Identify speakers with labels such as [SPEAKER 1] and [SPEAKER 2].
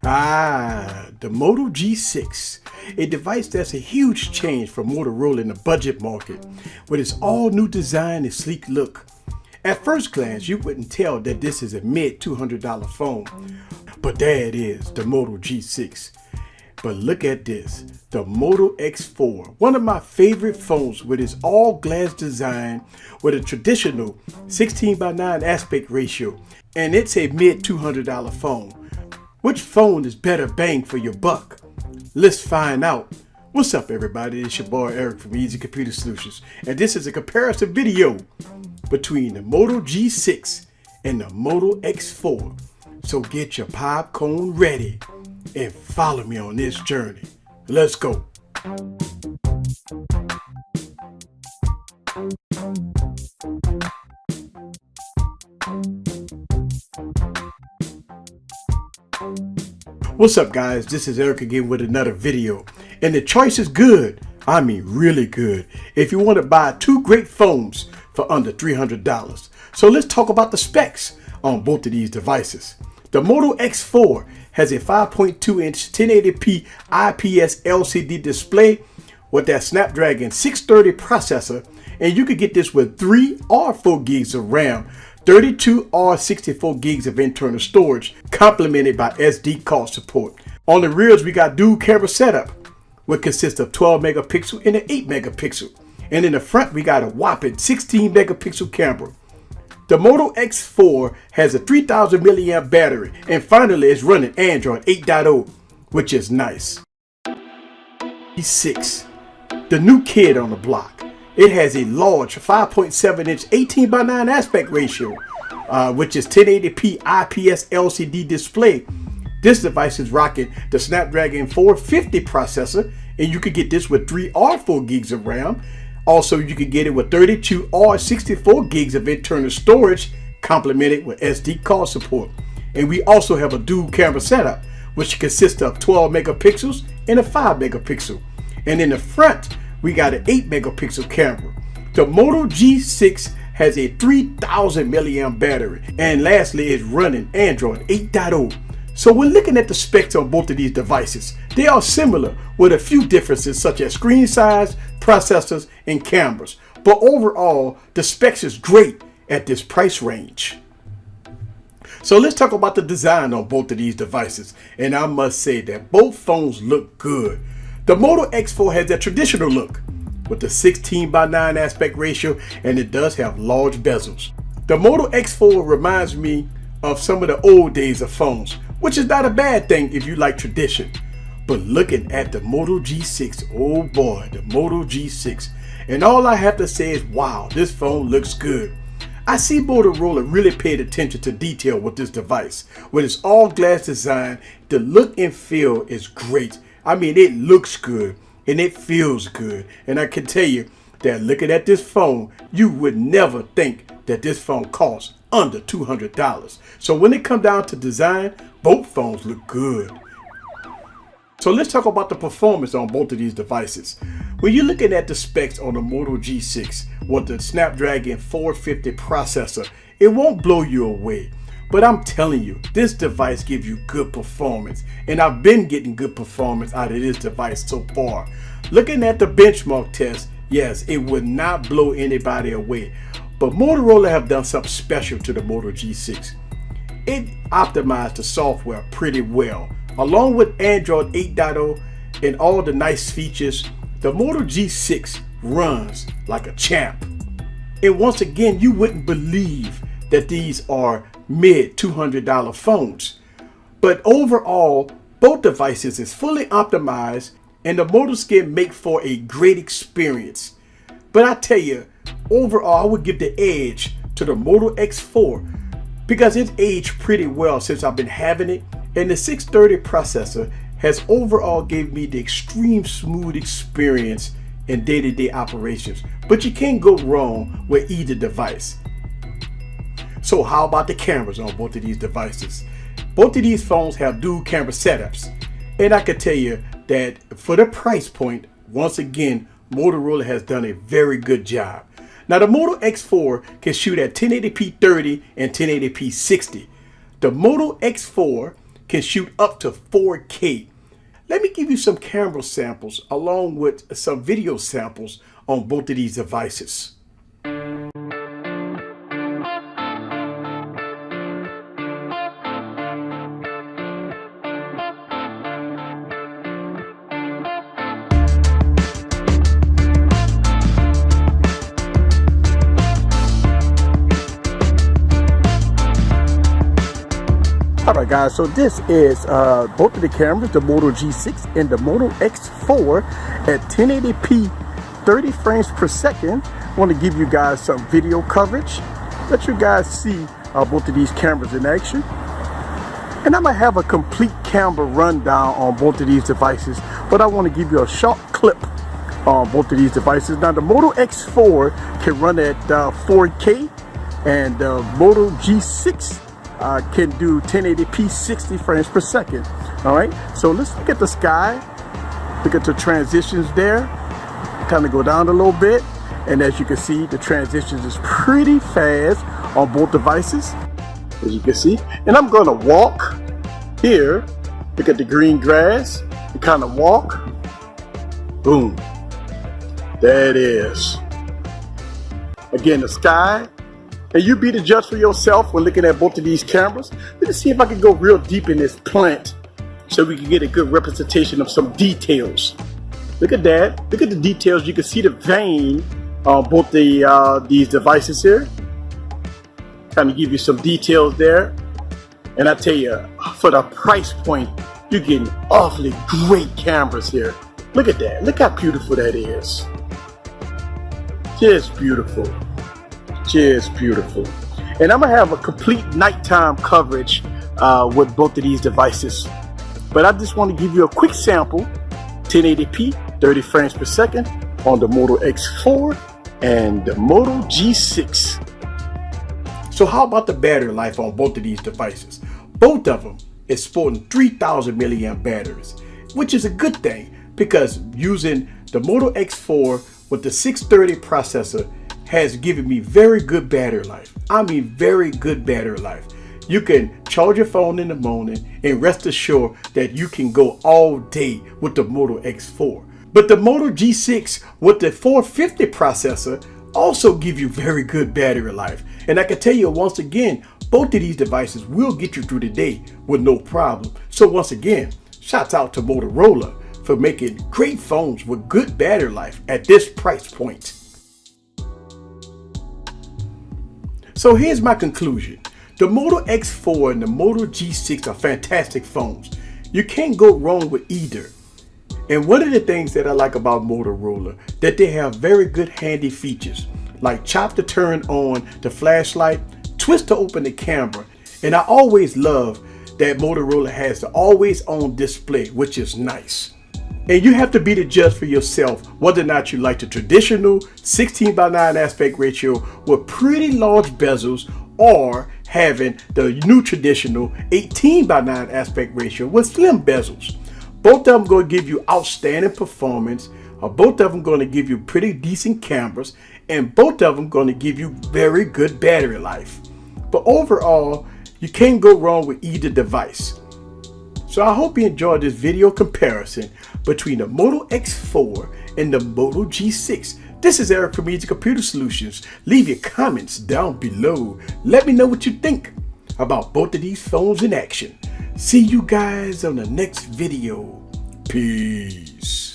[SPEAKER 1] The Moto G6, a device that's a huge change for Motorola in the budget market with its all-new design and sleek look. At first glance, you wouldn't tell that this is a mid-$200 phone, but there it is, the Moto G6. But look at this, the Moto X4, one of my favorite phones with its all-glass design with a traditional 16:9 aspect ratio, and it's a mid-$200 phone. Which phone is better bang for your buck? Let's find out. What's up everybody, it's your boy Eric from Easy Computer Solutions, and this is a comparison video between the Moto G6 and the Moto X4. So get your popcorn ready and follow me on this journey. Let's go. What's up guys, this is Eric again with another video, and the choice is good. I mean really good if you want to buy two great phones for under $300. So let's talk about the specs on both of these devices. The Moto X4 has a 5.2-inch 1080p IPS LCD display with that Snapdragon 630 processor, and you could get this with 3 or 4 gigs of RAM, 32 or 64 gigs of internal storage, complemented by SD card support. On the rears, we got dual camera setup, which consists of 12 megapixel and an 8 megapixel. And in the front, we got a whopping 16 megapixel camera. The Moto X4 has a 3000 milliamp battery, and finally it's running Android 8.0, which is nice. G6, the new kid on the block. It has a large 5.7-inch 18:9 aspect ratio, which is 1080p IPS LCD display. This device is rocking the Snapdragon 450 processor, and you could get this with 3 or 4 gigs of RAM. Also, you could get it with 32 or 64 gigs of internal storage, complemented with SD card support. And we also have a dual camera setup, which consists of 12 megapixels and a 5 megapixel. And in the front, we got an 8 megapixel camera. The Moto G6 has a 3000 milliamp battery, and lastly it's running Android 8.0. So when looking at the specs on both of these devices, they are similar with a few differences such as screen size, processors, and cameras. But overall, the specs is great at this price range. So let's talk about the design on both of these devices, and I must say that both phones look good. The Moto X4 has that traditional look with the 16:9 aspect ratio, and it does have large bezels. The Moto X4 reminds me of some of the old days of phones, which is not a bad thing if you like tradition. But looking at the Moto G6, oh boy, the Moto G6, and all I have to say is wow, this phone looks good. I see Motorola really paid attention to detail with this device. With its all glass design, the look and feel is great. I mean, it looks good and it feels good. And I can tell you that looking at this phone, you would never think that this phone costs under $200. So when it comes down to design, both phones look good. So let's talk about the performance on both of these devices. When you're looking at the specs on the Moto G6 with the Snapdragon 450 processor, it won't blow you away. But I'm telling you, this device gives you good performance, and I've been getting good performance out of this device so far. Looking at the benchmark test, yes, it would not blow anybody away, but Motorola have done something special to the Moto G6. It optimized the software pretty well. Along with Android 8.0 and all the nice features, the Moto G6 runs like a champ. And once again, you wouldn't believe that these are mid $200 phones. But overall, both devices is fully optimized, and the Moto skin make for a great experience. But I tell you, overall, I would give the edge to the Moto X4 because it's aged pretty well since I've been having it, and the 630 processor has overall gave me the extreme smooth experience in day-to-day operations. But you can't go wrong with either device. So how about the cameras on both of these devices? Both of these phones have dual camera setups, and I can tell you that for the price point, once again, Motorola has done a very good job. Now the Moto X4 can shoot at 1080p 30 and 1080p 60. The Moto X4 can shoot up to 4K. Let me give you some camera samples along with some video samples on both of these devices. Alright guys, so this is both of the cameras, the Moto G6 and the Moto X4 at 1080p 30 frames per second. I want to give you guys some video coverage, let you guys see both of these cameras in action. And I'm going to have a complete camera rundown on both of these devices, but I want to give you a short clip on both of these devices. Now the Moto X4 can run at 4K and the Moto G6 can do 1080p 60 frames per second. All right, so let's look at the sky, look at the transitions there, kind of go down a little bit, and as you can see, the transitions is pretty fast on both devices, as you can see. And I'm going to walk here, look at the green grass, and kind of walk, boom, there it is. Again, the sky. And you be the judge for yourself when looking at both of these cameras. Let's see if I can go real deep in this plant so we can get a good representation of some details. Look at that. Look at the details. You can see the vein on both these devices here. Kind of give you some details there. And I tell you, for the price point, you're getting awfully great cameras here. Look at that. Look how beautiful that is. Just beautiful. Just beautiful. And I'm gonna have a complete nighttime coverage with both of these devices, but I just want to give you a quick sample, 1080p 30 frames per second on the Moto X4 and the Moto G6. So how about the battery life on both of these devices? Both of them is sporting 3000 milliamp batteries, which is a good thing because using the Moto X4 with the 630 processor has given me very good battery life. I mean very good battery life. You can charge your phone in the morning and rest assured that you can go all day with the Moto X4. But the Moto G6 with the 450 processor also give you very good battery life. And I can tell you once again, both of these devices will get you through the day with no problem. So once again, shouts out to Motorola for making great phones with good battery life at this price point. So here's my conclusion. The Moto X4 and the Moto G6 are fantastic phones. You can't go wrong with either. And one of the things that I like about Motorola, that they have very good handy features, like chop to turn on the flashlight, twist to open the camera. And I always love that Motorola has the always on display, which is nice. And you have to be the judge for yourself whether or not you like the traditional 16:9 aspect ratio with pretty large bezels or having the new traditional 18:9 aspect ratio with slim bezels. Both of them going to give you outstanding performance, both of them going to give you pretty decent cameras, and both of them going to give you very good battery life. But overall, you can't go wrong with either device. So I hope you enjoyed this video comparison between the Moto X4 and the Moto G6. This is Eric from Easy Computer Solutions. Leave your comments down below. Let me know what you think about both of these phones in action. See you guys on the next video. Peace.